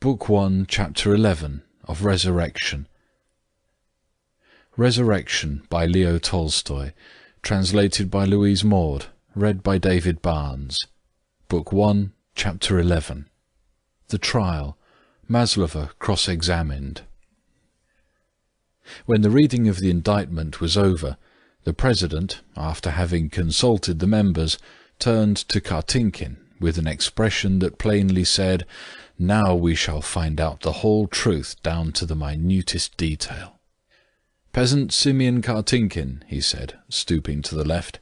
Book 1, Chapter 11 of Resurrection. Resurrection by Leo Tolstoy, translated by Louise Maud, read by David Barnes. Book 1, Chapter 11. The Trial. Maslova cross-examined. When the reading of the indictment was over, the President, after having consulted the members, turned to Kartinkin with an expression that plainly said, "Now we shall find out the whole truth down to the minutest detail." "Peasant Simeon Kartinkin," he said, stooping to the left.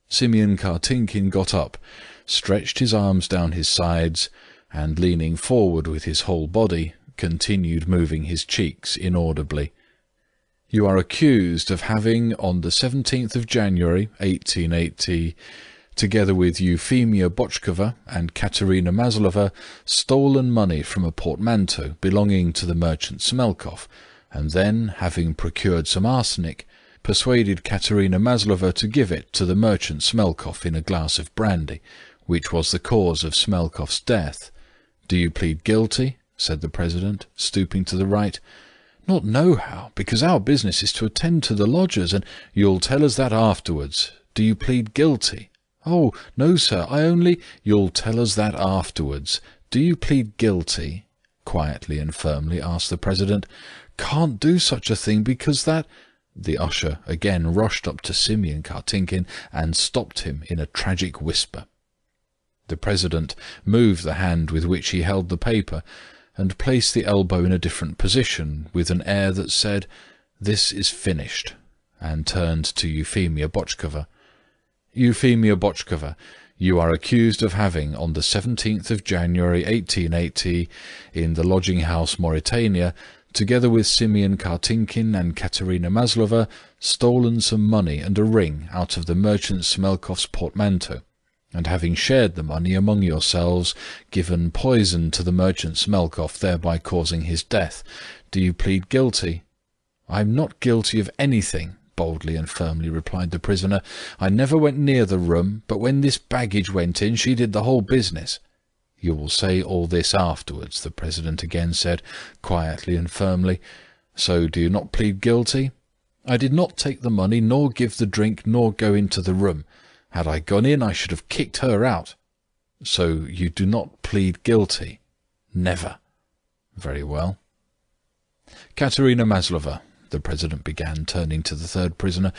Simeon Kartinkin got up, stretched his arms down his sides, and leaning forward with his whole body, continued moving his cheeks inaudibly. "You are accused of having, on the 17th of January, 1880, together with Euphemia Bochkova and Katerina Maslova, stolen money from a portmanteau belonging to the merchant Smelkov, and then, having procured some arsenic, persuaded Katerina Maslova to give it to the merchant Smelkov in a glass of brandy, which was the cause of Smelkov's death. Do you plead guilty?" said the President, stooping to the right. "Not nohow, because our business is to attend to the lodgers, and—" "You'll tell us that afterwards. Do you plead guilty?" "Oh, no, sir, I only—" "You'll tell us that afterwards. Do you plead guilty?" quietly and firmly asked the President. "Can't do such a thing, because that—" The usher again rushed up to Simeon Kartinkin and stopped him in a tragic whisper. The President moved the hand with which he held the paper, and placed the elbow in a different position, with an air that said, "This is finished," and turned to Euphemia Bochkova. "Euphemia Bochkova, you are accused of having, on the 17th of January, 1880, in the lodging-house Mauritania, together with Simeon Kartinkin and Katerina Maslova, stolen some money and a ring out of the merchant Smelkov's portmanteau, and having shared the money among yourselves, given poison to the merchant Smelkov, thereby causing his death. Do you plead guilty?" "I am not guilty of anything," boldly and firmly replied the prisoner. "I never went near the room, but when this baggage went in, she did the whole business." "You will say all this afterwards," the President again said, quietly and firmly. "So do you not plead guilty?" "I did not take the money, nor give the drink, nor go into the room. Had I gone in, I should have kicked her out." "So you do not plead guilty?" "Never." "Very well." "Katerina Maslova," the President began, turning to the third prisoner,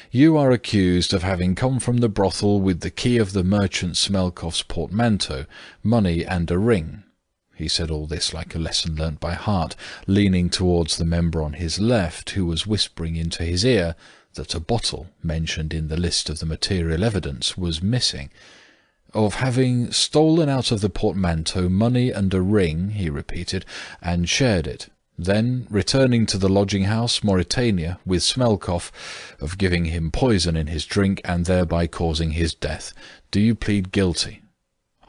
"you are accused of having come from the brothel with the key of the merchant Smelkov's portmanteau, money and a ring." He said all this like a lesson learnt by heart, leaning towards the member on his left, who was whispering into his ear that a bottle, mentioned in the list of the material evidence, was missing. "Of having stolen out of the portmanteau money and a ring," he repeated, "and shared it. Then, returning to the lodging-house Mauritania with Smelkov, of giving him poison in his drink and thereby causing his death. Do you plead guilty?"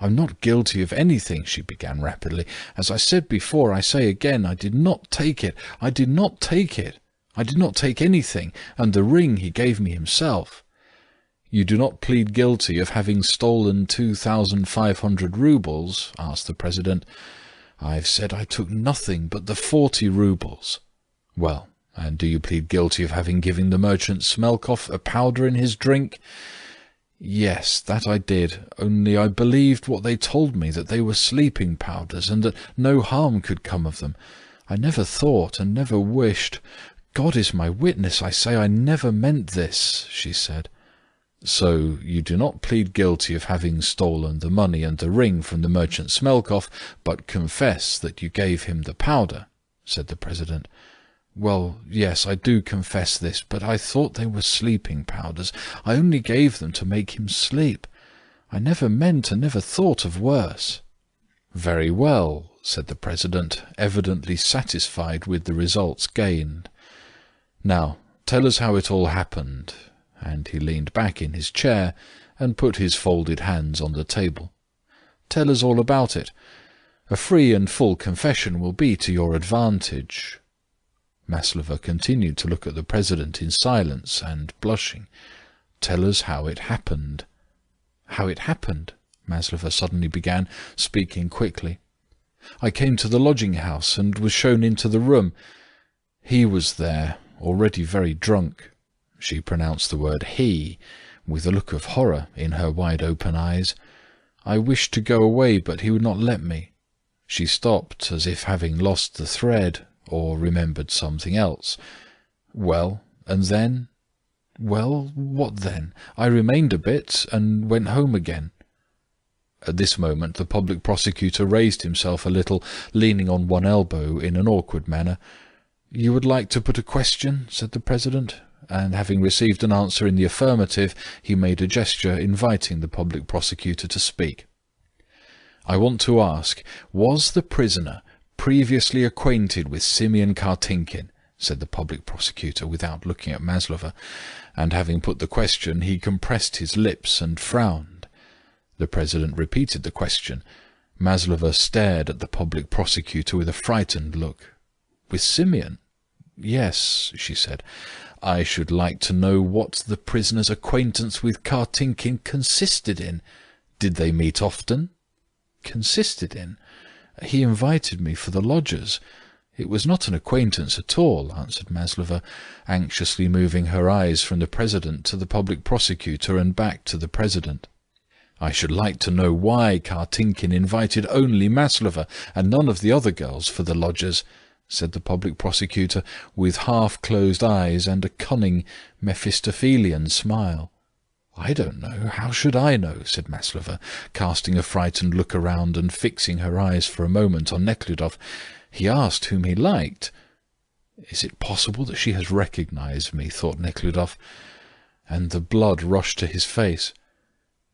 "I am not guilty of anything," she began rapidly. "As I said before, I say again, I did not take it. I did not take it. I did not take anything, and the ring he gave me himself." "You do not plead guilty of having stolen 2,500 roubles?" asked the President. "I've said I took nothing but the 40 roubles." "Well, and do you plead guilty of having given the merchant Smelkov a powder in his drink?" "Yes, that I did, only I believed what they told me, that they were sleeping powders, and that no harm could come of them. I never thought and never wished— God is my witness, I say I never meant this," she said. "So you do not plead guilty of having stolen the money and the ring from the merchant Smelkov, but confess that you gave him the powder?" said the President. "Well, yes, I do confess this, but I thought they were sleeping powders. I only gave them to make him sleep. I never meant and never thought of worse." "Very well," said the President, evidently satisfied with the results gained. "Now, tell us how it all happened." And he leaned back in his chair and put his folded hands on the table. "Tell us all about it. A free and full confession will be to your advantage." Maslova continued to look at the President in silence and blushing. "Tell us how it happened." "How it happened?" Maslova suddenly began, speaking quickly. I came to the lodging-house and was shown into the room. He was there, already very drunk." She pronounced the word he with a look of horror in her wide-open eyes. "I wished to go away, but he would not let me." She stopped, as if having lost the thread, or remembered something else. "Well, and then?" "Well, what then? I remained a bit, and went home again." At this moment the public prosecutor raised himself a little, leaning on one elbow in an awkward manner. "You would like to put a question?" said the President, and having received an answer in the affirmative, he made a gesture inviting the public prosecutor to speak. "I want to ask, was the prisoner previously acquainted with Simeon Kartinkin?" said the public prosecutor, without looking at Maslova, and having put the question, he compressed his lips and frowned. The President repeated the question. Maslova stared at the public prosecutor with a frightened look. "With Simeon?" "Yes," she said. "I should like to know what the prisoner's acquaintance with Kartinkin consisted in. Did they meet often?" "Consisted in? He invited me for the lodgers. It was not an acquaintance at all," answered Maslova, anxiously moving her eyes from the President to the public prosecutor and back to the President. "I should like to know why Kartinkin invited only Maslova and none of the other girls for the lodgers," said the public prosecutor, with half-closed eyes and a cunning Mephistophelian smile. "I don't know. How should I know?" said Maslova, casting a frightened look around and fixing her eyes for a moment on Nekhludoff. "He asked whom he liked." "Is it possible that she has recognized me?" thought Nekhludoff, and the blood rushed to his face.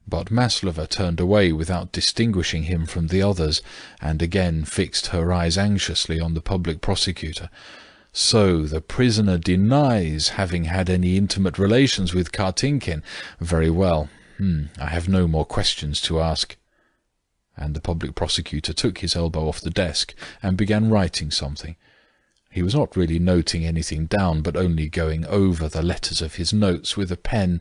But Maslova turned away without distinguishing him from the others, and again fixed her eyes anxiously on the public prosecutor. "So the prisoner denies having had any intimate relations with Kartinkin. Very well. I have no more questions to ask." And the public prosecutor took his elbow off the desk and began writing something. He was not really noting anything down, but only going over the letters of his notes with a pen,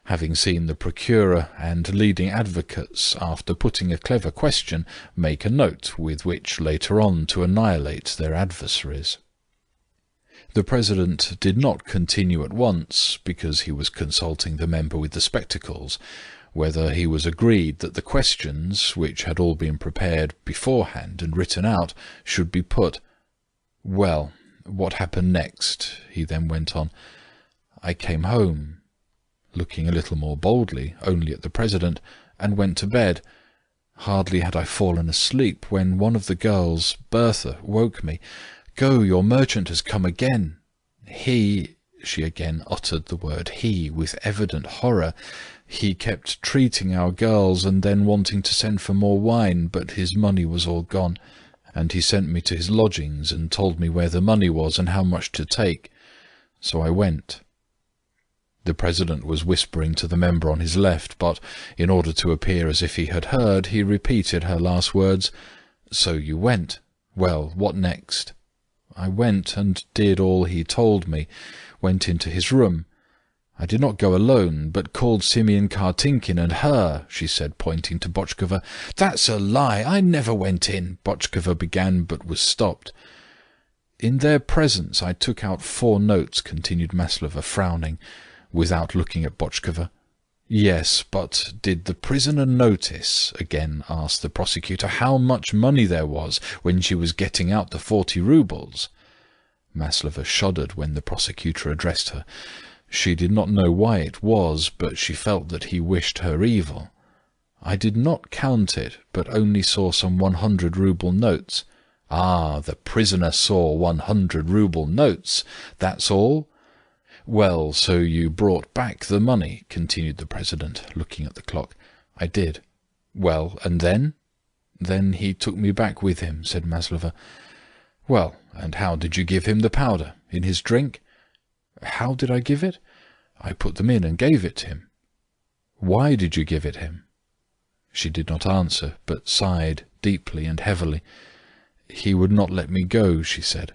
having seen the procurer and leading advocates, after putting a clever question, make a note with which later on to annihilate their adversaries. The President did not continue at once, because he was consulting the member with the spectacles, whether he was agreed that the questions, which had all been prepared beforehand and written out, should be put. "Well, what happened next?" he then went on. "I came home," looking a little more boldly only at the President, "and went to bed. Hardly had I fallen asleep when one of the girls, Bertha, woke me. 'Go, your merchant has come again. He,'" she again uttered the word he with evident horror, "he kept treating our girls and then wanting to send for more wine, but his money was all gone, and he sent me to his lodgings and told me where the money was and how much to take. So I went." The President was whispering to the member on his left, but, in order to appear as if he had heard, he repeated her last words. "So you went? Well, what next?" "I went and did all he told me, went into his room. I did not go alone, but called Simeon Kartinkin and her," she said, pointing to Botchkova. "That's a lie! I never went in," Botchkova began, but was stopped. "In their presence I took out 4 notes," continued Maslova, frowning, without looking at Botchkova. "Yes, but did the prisoner notice," again asked the prosecutor, "how much money there was when she was getting out the 40 roubles?" Maslova shuddered when the prosecutor addressed her. She did not know why it was, but she felt that he wished her evil. "I did not count it, but only saw some 100-rouble notes." "Ah, the prisoner saw 100-rouble notes. That's all?" "Well, so you brought back the money," continued the President, looking at the clock. "I did." "Well, and then?" "Then he took me back with him," said Maslova. "Well, and how did you give him the powder? In his drink?" "How did I give it? I put them in and gave it to him." "Why did you give it him?" She did not answer, but sighed deeply and heavily. "He would not let me go," she said,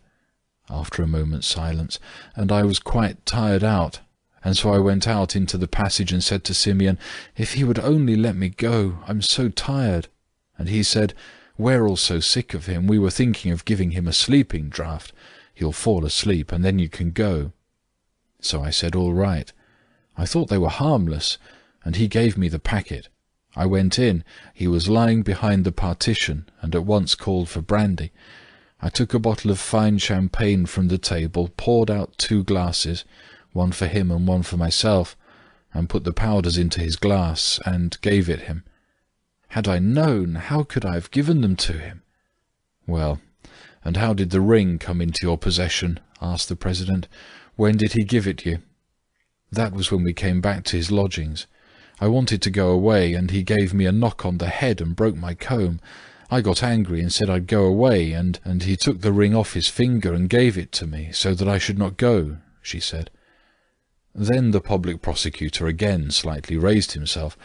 after a moment's silence, "and I was quite tired out, and so I went out into the passage and said to Simeon, 'If he would only let me go, I'm so tired.' And he said, We're all so sick of him, we were thinking of giving him a sleeping draught. He'll fall asleep, and then you can go." So I said all right. I thought they were harmless, and he gave me the packet. I went in. He was lying behind the partition, and at once called for brandy. I took a bottle of fine champagne from the table, poured out 2 glasses, one for him and one for myself, and put the powders into his glass, and gave it him. Had I known, how could I have given them to him? "Well, and how did the ring come into your possession?" asked the President. "When did he give it you?" "That was when we came back to his lodgings. I wanted to go away, and he gave me a knock on the head and broke my comb. I got angry and said I'd go away, and he took the ring off his finger and gave it to me, so that I should not go," she said. Then the public prosecutor again slightly raised himself,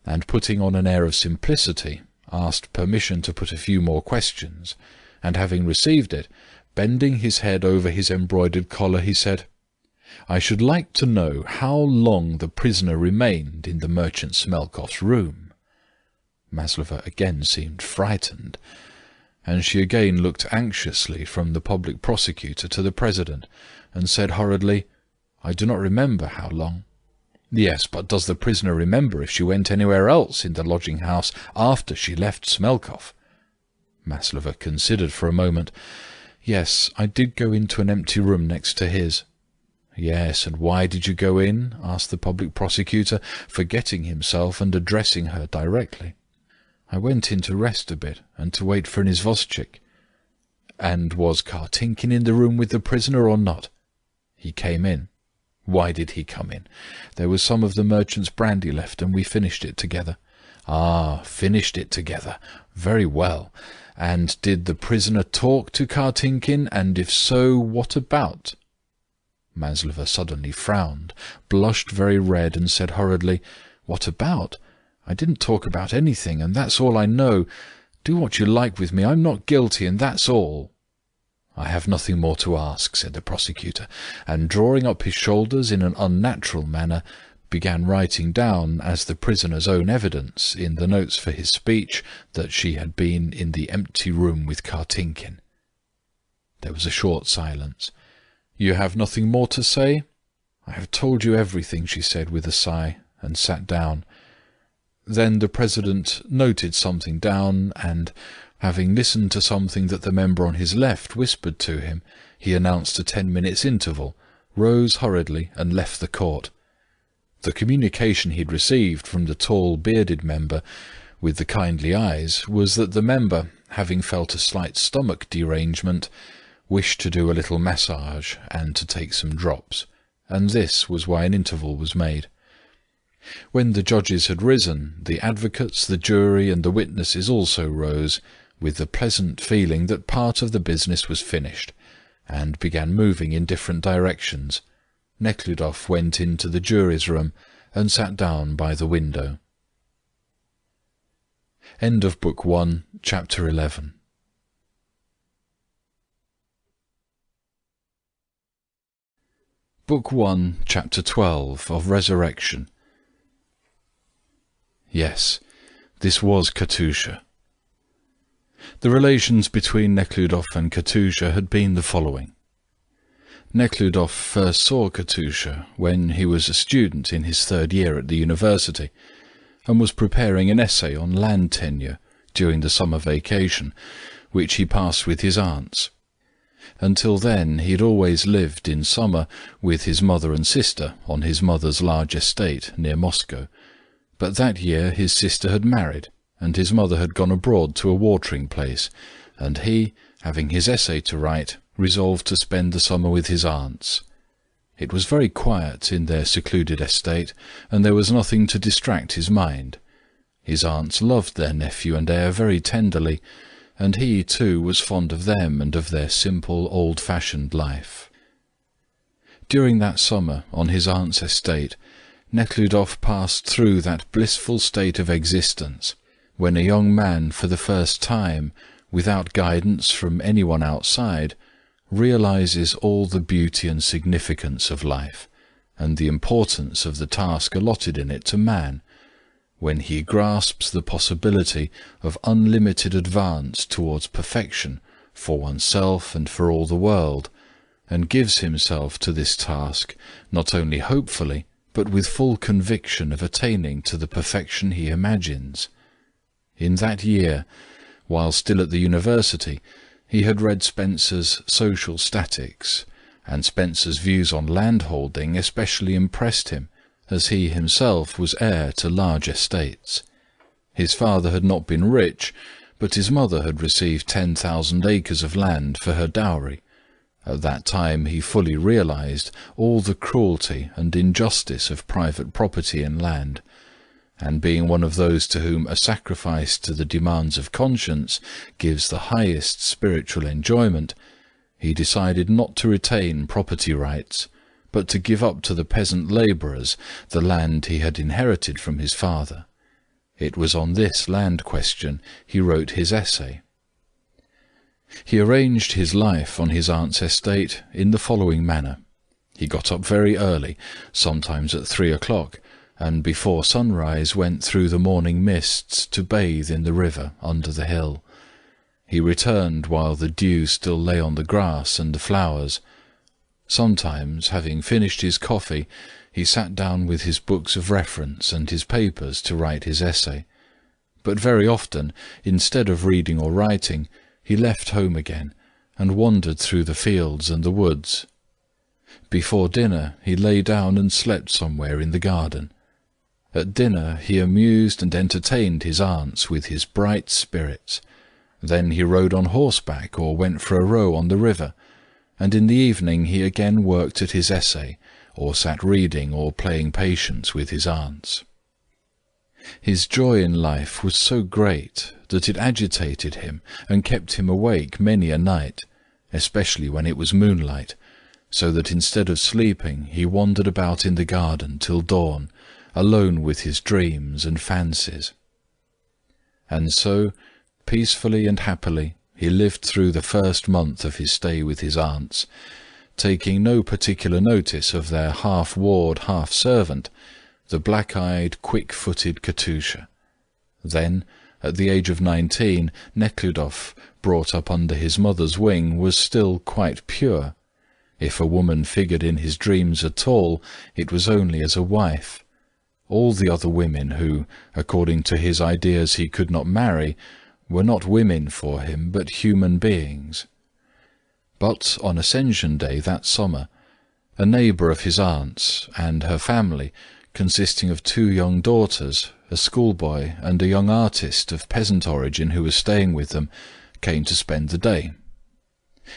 and putting on an air of simplicity, asked permission to put a few more questions, and having received it, bending his head over his embroidered collar, he said, "I should like to know how long the prisoner remained in the merchant Smelkoff's room." Maslova again seemed frightened, and she again looked anxiously from the public prosecutor to the President, and said hurriedly, "I do not remember how long." "Yes, but does the prisoner remember if she went anywhere else in the lodging-house after she left Smelkoff?" Maslova considered for a moment. "Yes, I did go into an empty room next to his." "Yes, and why did you go in?" asked the public prosecutor, forgetting himself and addressing her directly. "I went in to rest a bit, and to wait for an izvozchik." "And was Kartinkin in the room with the prisoner or not?" "He came in." "Why did he come in?" "There was some of the merchant's brandy left, and we finished it together." "Ah, finished it together. Very well. And did the prisoner talk to Kartinkin, and if so, what about?" Maslova suddenly frowned, blushed very red, and said hurriedly, "What about? I didn't talk about anything, and that's all I know. Do what you like with me. I'm not guilty, and that's all." "I have nothing more to ask," said the prosecutor, and drawing up his shoulders in an unnatural manner, began writing down as the prisoner's own evidence in the notes for his speech that she had been in the empty room with Kartinkin. There was a short silence. "You have nothing more to say?" "I have told you everything," she said with a sigh, and sat down. Then the President noted something down, and, having listened to something that the member on his left whispered to him, he announced a 10-minutes interval, rose hurriedly, and left the court. The communication he had received from the tall, bearded member with the kindly eyes was that the member, having felt a slight stomach derangement, wished to do a little massage and to take some drops, and this was why an interval was made. When the judges had risen, the advocates, the jury, and the witnesses also rose, with the pleasant feeling that part of the business was finished, and began moving in different directions. Nekhludoff went into the jury's room and sat down by the window. End of Book 1, Chapter 11. Book 1, Chapter 12 of Resurrection. Yes, this was Katusha. The relations between Nekhludoff and Katusha had been the following. Nekhludoff first saw Katusha when he was a student in his 3rd year at the university, and was preparing an essay on land tenure during the summer vacation, which he passed with his aunts. Until then he had always lived in summer with his mother and sister on his mother's large estate near Moscow, but that year his sister had married, and his mother had gone abroad to a watering place, and he, having his essay to write, resolved to spend the summer with his aunts. It was very quiet in their secluded estate, and there was nothing to distract his mind. His aunts loved their nephew and heir very tenderly, and he, too, was fond of them and of their simple, old-fashioned life. During that summer, on his aunt's estate, Nekhludoff passed through that blissful state of existence when a young man, for the first time, without guidance from anyone outside, realizes all the beauty and significance of life, and the importance of the task allotted in it to man, when he grasps the possibility of unlimited advance towards perfection for oneself and for all the world, and gives himself to this task not only hopefully, but with full conviction of attaining to the perfection he imagines. In that year, while still at the university, he had read Spencer's Social Statics, and Spencer's views on landholding especially impressed him, as he himself was heir to large estates. His father had not been rich, but his mother had received 10,000 acres of land for her dowry. At that time he fully realized all the cruelty and injustice of private property in land, and being one of those to whom a sacrifice to the demands of conscience gives the highest spiritual enjoyment, he decided not to retain property rights, but to give up to the peasant labourers the land he had inherited from his father. It was on this land question he wrote his essay. He arranged his life on his aunt's estate in the following manner. He got up very early, sometimes at 3 o'clock, and before sunrise went through the morning mists to bathe in the river under the hill. He returned while the dew still lay on the grass and the flowers. Sometimes, having finished his coffee, he sat down with his books of reference and his papers to write his essay. But very often, instead of reading or writing, he left home again, and wandered through the fields and the woods. Before dinner he lay down and slept somewhere in the garden. At dinner he amused and entertained his aunts with his bright spirits. Then he rode on horseback or went for a row on the river, and in the evening he again worked at his essay, or sat reading or playing patience with his aunts. His joy in life was so great that it agitated him and kept him awake many a night, especially when it was moonlight, so that instead of sleeping he wandered about in the garden till dawn, alone with his dreams and fancies. And so, peacefully and happily, he lived through the first month of his stay with his aunts, taking no particular notice of their half-ward, half-servant, the black-eyed, quick-footed Katusha. Then, at the age of 19, Nekhludoff, brought up under his mother's wing, was still quite pure. If a woman figured in his dreams at all, it was only as a wife. All the other women who, according to his ideas, he could not marry, were not women for him, but human beings. But on Ascension Day that summer, a neighbour of his aunt's and her family, consisting of 2 young daughters, a schoolboy, and a young artist of peasant origin who was staying with them, came to spend the day.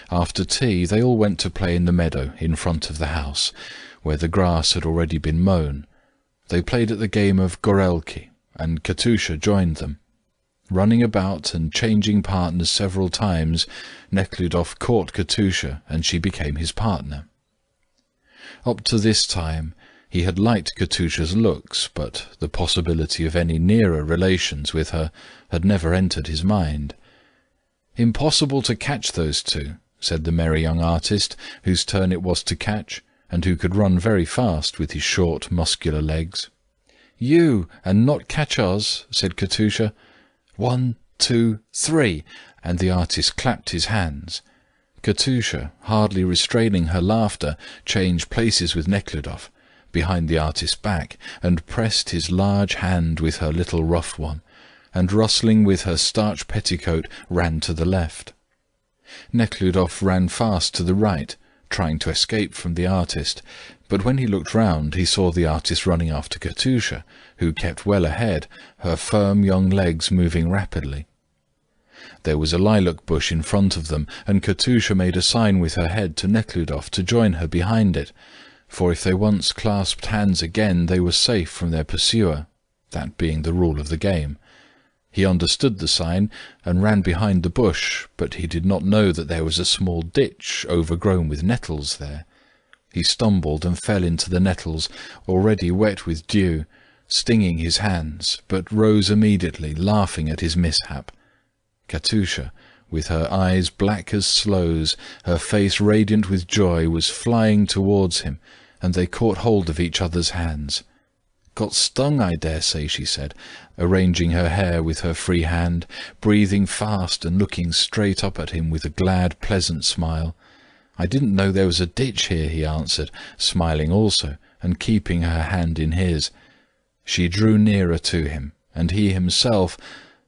After tea they all went to play in the meadow in front of the house, where the grass had already been mown. They played at the game of Gorelki, and Katusha joined them. Running about and changing partners several times, Nekhludoff caught Katusha, and she became his partner. Up to this time he had liked Katusha's looks, but the possibility of any nearer relations with her had never entered his mind. "Impossible to catch those 2, said the merry young artist, whose turn it was to catch, and who could run very fast with his short, muscular legs. "You, and not catch us," said Katusha. 1, 2, 3, and the artist clapped his hands. Katusha, hardly restraining her laughter, changed places with Nekhludoff, behind the artist's back, and pressed his large hand with her little rough one, and rustling with her starched petticoat, ran to the left. Nekhludoff ran fast to the right, trying to escape from the artist, but when he looked round he saw the artist running after Katusha, who kept well ahead, her firm young legs moving rapidly. There was a lilac bush in front of them, and Katusha made a sign with her head to Nekhludoff to join her behind it, for if they once clasped hands again they were safe from their pursuer, that being the rule of the game. He understood the sign, and ran behind the bush, but he did not know that there was a small ditch overgrown with nettles there. He stumbled and fell into the nettles, already wet with dew, stinging his hands, but rose immediately, laughing at his mishap. Katusha, with her eyes black as sloes, her face radiant with joy, was flying towards him, and they caught hold of each other's hands. Got stung, I dare say," she said, arranging her hair with her free hand, breathing fast and looking straight up at him with a glad, pleasant smile. "I didn't know there was a ditch here," he answered, smiling also, and keeping her hand in his. She drew nearer to him, and he himself,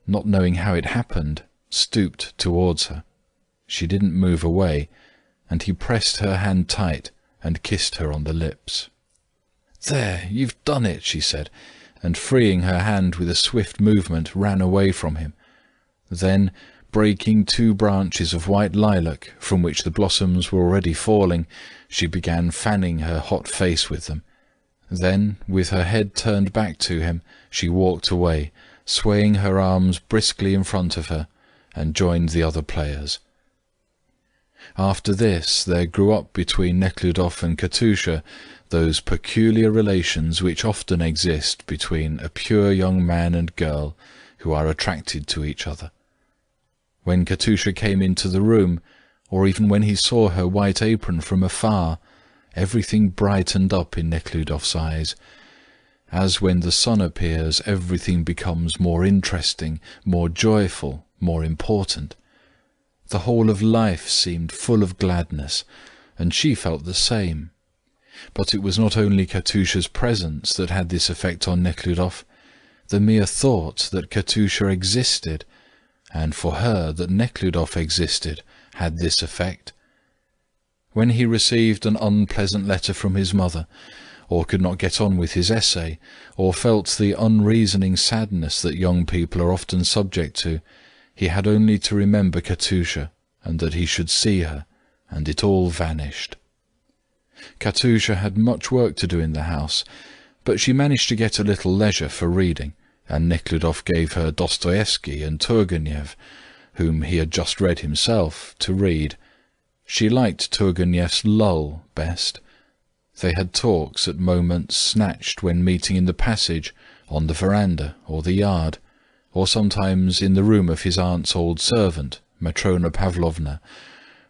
not knowing how it happened, stooped towards her. She didn't move away, and he pressed her hand tight and kissed her on the lips. "There, you've done it," she said, and freeing her hand with a swift movement, ran away from him. Then, breaking 2 branches of white lilac, from which the blossoms were already falling, she began fanning her hot face with them. Then, with her head turned back to him, she walked away, swaying her arms briskly in front of her, and joined the other players. After this, there grew up between Nekhludoff and Katusha those peculiar relations which often exist between a pure young man and girl who are attracted to each other. When Katusha came into the room, or even when he saw her white apron from afar, everything brightened up in Nekhludoff's eyes. As when the sun appears, everything becomes more interesting, more joyful, more important. The whole of life seemed full of gladness, and she felt the same. But it was not only Katusha's presence that had this effect on Nekhludoff. The mere thought that Katusha existed, and for her that Nekhludoff existed, had this effect. When he received an unpleasant letter from his mother, or could not get on with his essay, or felt the unreasoning sadness that young people are often subject to, he had only to remember Katusha, and that he should see her, and it all vanished. Katusha had much work to do in the house, but she managed to get a little leisure for reading, and Nekhludoff gave her Dostoevsky and Turgenev, whom he had just read himself, to read. She liked Turgenev's Lull best. They had talks at moments snatched when meeting in the passage, on the veranda or the yard, or sometimes in the room of his aunt's old servant, Matrona Pavlovna,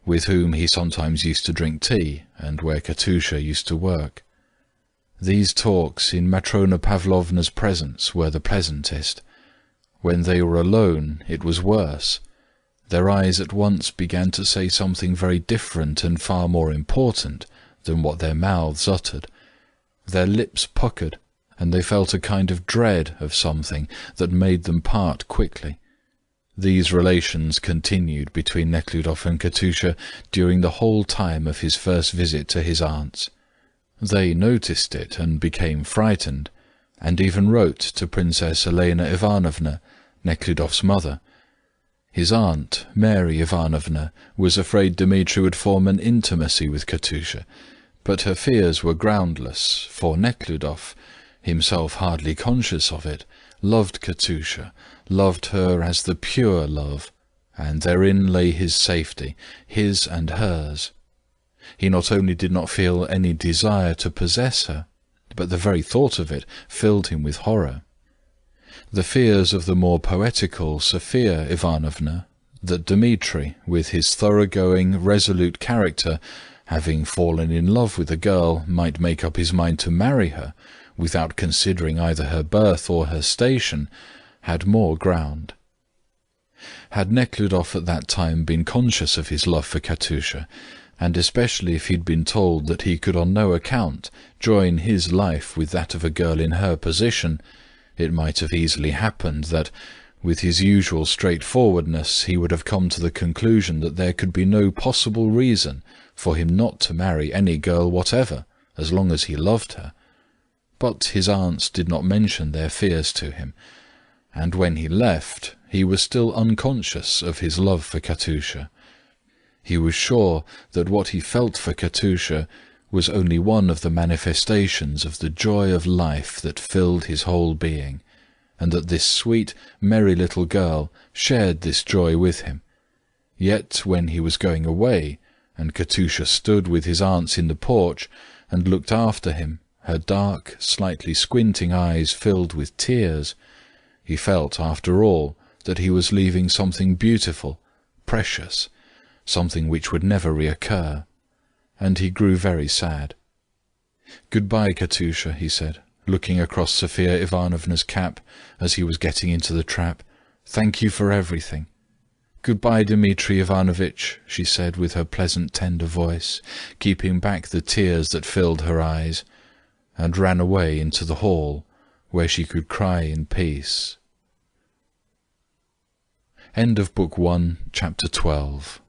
with whom he sometimes used to drink tea, and where Katusha used to work. These talks in Matrona Pavlovna's presence were the pleasantest. When they were alone, it was worse. Their eyes at once began to say something very different and far more important than what their mouths uttered. Their lips puckered, and they felt a kind of dread of something that made them part quickly. These relations continued between Nekhludoff and Katusha during the whole time of his first visit to his aunt's. They noticed it and became frightened, and even wrote to Princess Elena Ivanovna, Nekhludoff's mother. His aunt, Mary Ivanovna, was afraid Dmitri would form an intimacy with Katusha, but her fears were groundless, for Nekhludoff, himself hardly conscious of it, loved Katusha, loved her as the pure love, and therein lay his safety, his and hers. He not only did not feel any desire to possess her, but the very thought of it filled him with horror. The fears of the more poetical Sophia Ivanovna, that Dmitri, with his thoroughgoing, resolute character, having fallen in love with a girl, might make up his mind to marry her, without considering either her birth or her station, had more ground. Had Nekhludoff at that time been conscious of his love for Katusha, and especially if he had been told that he could on no account join his life with that of a girl in her position, it might have easily happened that, with his usual straightforwardness, he would have come to the conclusion that there could be no possible reason for him not to marry any girl whatever, as long as he loved her. But his aunts did not mention their fears to him, and when he left, he was still unconscious of his love for Katusha. He was sure that what he felt for Katusha was only one of the manifestations of the joy of life that filled his whole being, and that this sweet, merry little girl shared this joy with him. Yet when he was going away, and Katusha stood with his aunts in the porch and looked after him, her dark, slightly squinting eyes filled with tears, he felt, after all, that he was leaving something beautiful, precious, something which would never reoccur, and he grew very sad. "Goodbye, Katusha," he said, looking across Sophia Ivanovna's cap as he was getting into the trap. "Thank you for everything." "Goodbye, Dmitri Ivanovitch," she said with her pleasant tender voice, keeping back the tears that filled her eyes, and ran away into the hall, where she could cry in peace. End of Book 1, Chapter 12.